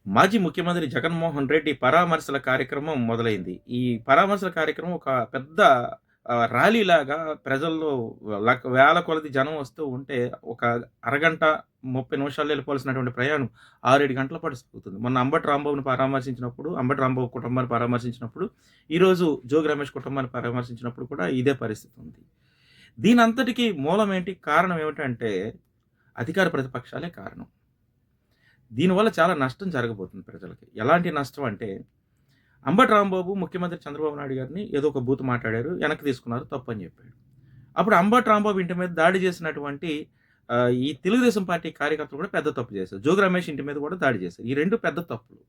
మాజీ ముఖ్యమంత్రి జగన్మోహన్ రెడ్డి పరామర్శల కార్యక్రమం మొదలైంది. ఈ పరామర్శల కార్యక్రమం ఒక పెద్ద ర్యాలీలాగా ప్రజల్లో వేల కొలది జనం వస్తూ ఉంటే, ఒక అరగంట, 30 నిమిషాల్లో వెళ్ళిపోవాల్సినటువంటి ప్రయాణం 6, 7 గంటల పాటు సాగుతుంది. మొన్న అంబటి రాంబాబుని పరామర్శించినప్పుడు, అంబటి రాంబాబు కుటుంబాన్ని పరామర్శించినప్పుడు, ఈరోజు జోగి రమేష్ కుటుంబాన్ని పరామర్శించినప్పుడు కూడా ఇదే పరిస్థితి ఉంది. దీనంతటికి మూలం ఏంటి? కారణం ఏమిటంటే, అధికార ప్రతిపక్షాలే కారణం. దీనివల్ల చాలా నష్టం జరగబోతుంది ప్రజలకి. ఎలాంటి నష్టం అంటే, అంబటి రాంబాబు ముఖ్యమంత్రి చంద్రబాబు నాయుడు గారిని ఏదో ఒక బూతు మాట్లాడారు. వెనక్కి తీసుకున్నారు. తప్పని చెప్పాడు. అప్పుడు అంబటి రాంబాబు ఇంటి మీద దాడి చేసినటువంటి ఈ తెలుగుదేశం పార్టీ కార్యకర్తలు కూడా పెద్ద తప్పు చేశారు. జోగి రమేష్ ఇంటి మీద కూడా దాడి చేశారు. ఈ 2 పెద్ద తప్పులు.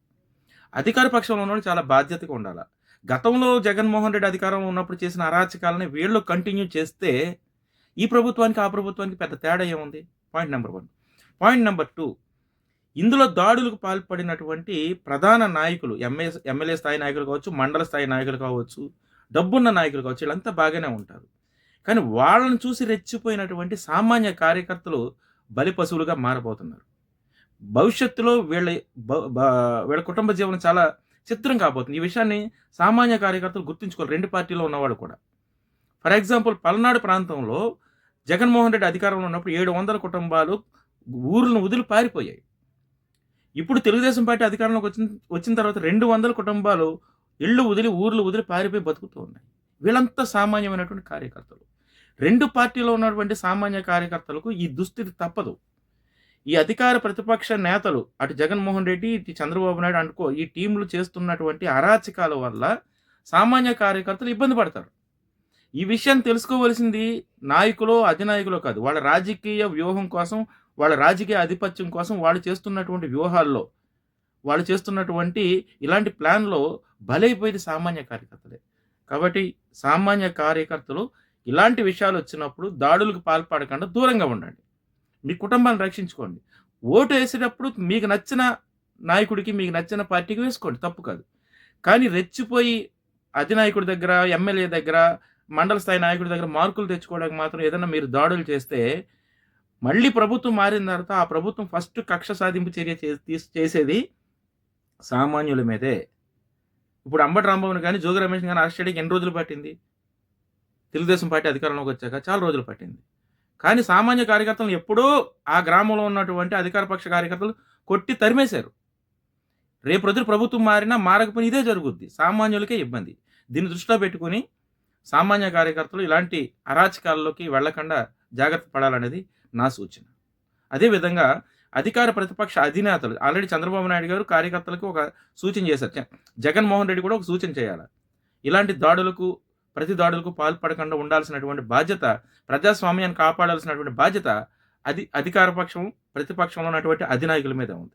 అధికార పక్షంలో ఉన్నోళ్ళు చాలా బాధ్యతగా ఉండాల. గతంలో జగన్మోహన్ రెడ్డి అధికారంలో ఉన్నప్పుడు చేసిన అరాచకాలని వీళ్ళు కంటిన్యూ చేస్తే, ఈ ప్రభుత్వానికి, ఆ ప్రభుత్వానికి పెద్ద తేడా ఏముంది? Point number 1. పాయింట్ నంబర్ 2, ఇందులో దాడులకు పాల్పడినటువంటి ప్రధాన నాయకులు ఎమ్మెల్యే స్థాయి నాయకులు కావచ్చు, మండల స్థాయి నాయకులు కావచ్చు, డబ్బున్న నాయకులు కావచ్చు, వీళ్ళంతా బాగానే ఉంటారు. కానీ వాళ్ళని చూసి రెచ్చిపోయినటువంటి సామాన్య కార్యకర్తలు బలి పశువులుగా మారబోతున్నారు. భవిష్యత్తులో వీళ్ళ కుటుంబ జీవనం చాలా చిత్రం కాబోతుంది. ఈ విషయాన్ని సామాన్య కార్యకర్తలు గుర్తుంచుకోవాలి. 2 పార్టీలో ఉన్నవాళ్ళు కూడా. ఫర్ ఎగ్జాంపుల్, పల్నాడు ప్రాంతంలో జగన్మోహన్ రెడ్డి అధికారంలో ఉన్నప్పుడు 700 కుటుంబాలు ఊర్లను వదిలి పారిపోయాయి. ఇప్పుడు తెలుగుదేశం పార్టీ అధికారంలోకి వచ్చిన తర్వాత 200 కుటుంబాలు ఇళ్ళు వదిలి, ఊర్లు వదిలి పారిపోయి బతుకుతూ ఉన్నాయి. వీళ్ళంతా సామాన్యమైనటువంటి కార్యకర్తలు. 2 పార్టీలో ఉన్నటువంటి సామాన్య కార్యకర్తలకు ఈ దుస్థితి తప్పదు. ఈ అధికార ప్రతిపక్ష నేతలు, అటు జగన్మోహన్ రెడ్డి, ఇటు చంద్రబాబు నాయుడు అనుకో, ఈ టీంలు చేస్తున్నటువంటి అరాచకాల వల్ల సామాన్య కార్యకర్తలు ఇబ్బంది పడతారు. ఈ విషయం తెలుసుకోవలసింది నాయకులో, అధినాయకులో కాదు. వాళ్ళ రాజకీయ వ్యూహం కోసం, వాళ్ళ రాజకీయ ఆధిపత్యం కోసం వాళ్ళు చేస్తున్నటువంటి వ్యూహాల్లో, వాళ్ళు చేస్తున్నటువంటి ఇలాంటి ప్లాన్‌లో బలైపోయేది సామాన్య కార్యకర్తలే. కాబట్టి సామాన్య కార్యకర్తలు ఇలాంటి విషయాలు వచ్చినప్పుడు దాడులకు పాల్పడకుండా దూరంగా ఉండండి. మీ కుటుంబాన్ని రక్షించుకోండి. ఓటు వేసేటప్పుడు మీకు నచ్చిన నాయకుడికి, మీకు నచ్చిన పార్టీకి వేసుకోండి, తప్పు కాదు. కానీ రెచ్చిపోయి అధినాయకుడి దగ్గర, ఎమ్మెల్యే దగ్గర, మండల స్థాయి నాయకుడి దగ్గర మార్కులు తెచ్చుకోవడానికి మాత్రం ఏదైనా మీరు దాడులు చేస్తే, మళ్ళీ ప్రభుత్వం మారిన తర్వాత ఆ ప్రభుత్వం ఫస్ట్ కక్ష సాధింపు చర్య చేసేది సామాన్యుల మీదే. ఇప్పుడు అంబటి రాంబాబుని కానీ, జోగి రమేష్‌ని కానీ అరెస్ట్ చేయడానికి ఎన్ని రోజులు పట్టింది? తెలుగుదేశం పార్టీ అధికారంలోకి వచ్చాక చాలా రోజులు పట్టింది. కానీ సామాన్య కార్యకర్తలను ఎప్పుడో ఆ గ్రామంలో ఉన్నటువంటి అధికార పక్ష కార్యకర్తలు కొట్టి తరిమేశారు. రేపు రోజున ప్రభుత్వం మారినా, మారకపోయినా ఇదే జరుగుద్ది. సామాన్యులకే ఇబ్బంది. దీన్ని దృష్టిలో పెట్టుకొని సామాన్య కార్యకర్తలు ఇలాంటి అరాచకాల్లోకి వెళ్ళకుండా జాగ్రత్త పడాలనేది నా సూచన. అదేవిధంగా అధికార ప్రతిపక్ష అధినేతలు ఆల్రెడీ చంద్రబాబు నాయుడు గారు కార్యకర్తలకు ఒక సూచన చేశారు. జగన్మోహన్ రెడ్డి కూడా ఒక సూచన చేయాలి. ఇలాంటి దాడులకు, ప్రతి దాడులకు పాల్పడకుండా ఉండాల్సినటువంటి బాధ్యత, ప్రజాస్వామ్యాన్ని కాపాడాల్సినటువంటి బాధ్యత అధికార పక్షం, ప్రతిపక్షంలో ఉన్నటువంటి అధినాయకుల మీద ఉంది.